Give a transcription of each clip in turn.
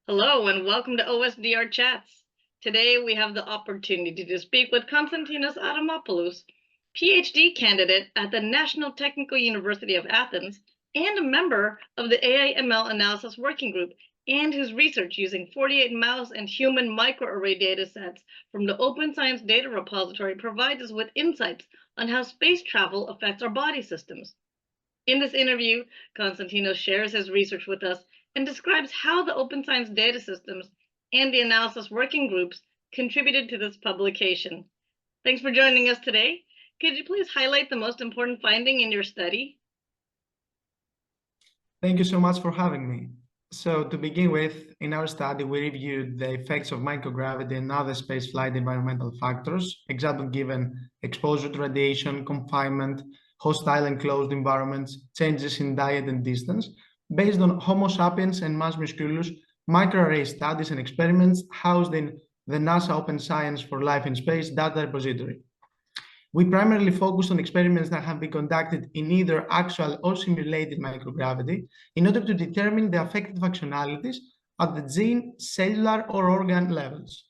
Hello and welcome to OSDR Chats. Today we have the opportunity to speak with Konstantinos Adamopoulos, PhD candidate at the National Technical University of Athens and a member of the AI/ML Analysis Working Group, and his research using 48 mouse and human microarray datasets from the Open Science Data Repository provides us with insights on how space travel affects our body systems. In this interview, Konstantinos shares his research with us and describes how the Open Science data systems and the analysis working groups contributed to this publication. Thanks for joining us today. Could you please highlight the most important finding in your study? Thank you so much for having me. So to begin with, in our study, we reviewed the effects of microgravity and other spaceflight environmental factors, example given exposure to radiation, confinement, hostile enclosed environments, changes in diet and distance, based on Homo sapiens and Mass Musculus microarray studies and experiments housed in the NASA Open Science for Life in Space data repository. We primarily focused on experiments that have been conducted in either actual or simulated microgravity in order to determine the affected functionalities at the gene, cellular, or organ levels.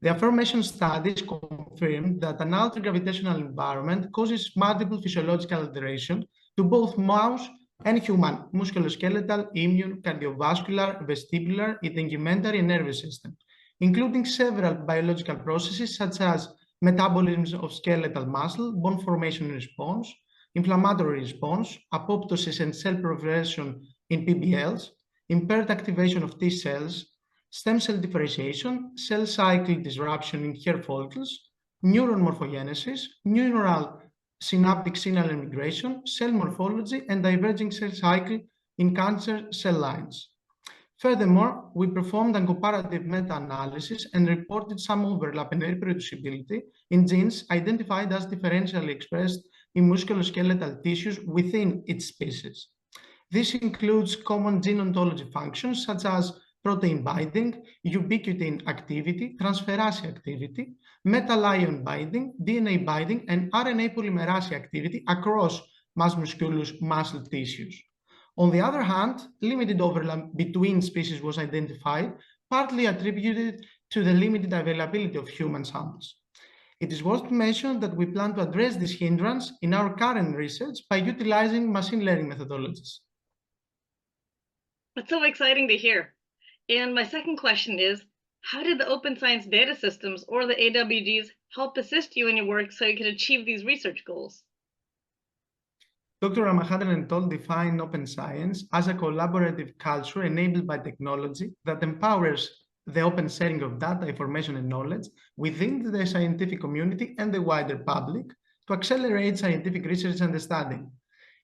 The aforementioned studies confirmed that an altered gravitational environment causes multiple physiological alterations to both mouse and human musculoskeletal, immune, cardiovascular, vestibular, integumentary, and nervous system, including several biological processes such as metabolism of skeletal muscle, bone formation response, inflammatory response, apoptosis and cell progression in PBLs, impaired activation of T cells, stem cell differentiation, cell cycle disruption in hair follicles, neuron morphogenesis, neural synaptic signal migration, cell morphology, and diverging cell cycle in cancer cell lines. Furthermore, we performed a comparative meta-analysis and reported some overlap and reproducibility in genes identified as differentially expressed in musculoskeletal tissues within each species. This includes common gene ontology functions such as protein binding, ubiquitin activity, transferase activity, metal ion binding, DNA binding, and RNA polymerase activity across Mass Musculus muscle tissues. On the other hand, limited overlap between species was identified, partly attributed to the limited availability of human samples. It is worth to mention that we plan to address this hindrance in our current research by utilizing machine learning methodologies. That's so exciting to hear. And my second question is, how did the Open Science data systems, or the AWGs, help assist you in your work so you could achieve these research goals? Dr. Ramahadan and Toll define open science as a collaborative culture enabled by technology that empowers the open sharing of data, information, and knowledge within the scientific community and the wider public to accelerate scientific research and study.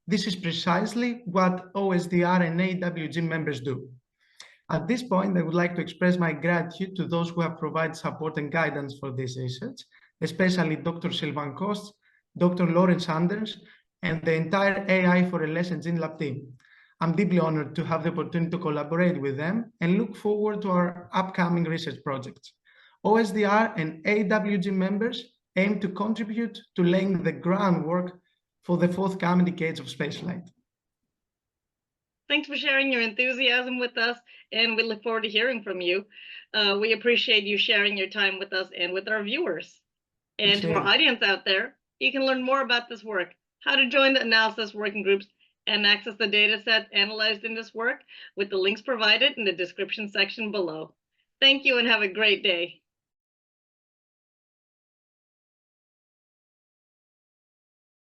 This is precisely what OSDR and AWG members do. At this point, I would like to express my gratitude to those who have provided support and guidance for this research, especially Dr. Sylvain Coste, Dr. Lawrence Sanders, and the entire AI for LS and GeneLab team. I'm deeply honored to have the opportunity to collaborate with them and look forward to our upcoming research projects. OSDR and AWG members aim to contribute to laying the groundwork for the forthcoming decades of spaceflight. Thanks for sharing your enthusiasm with us, and we look forward to hearing from you. We appreciate you sharing your time with us and with our viewers. And to our audience out there, you can learn more about this work, how to join the analysis working groups, and access the data sets analyzed in this work with the links provided in the description section below. Thank you and have a great day.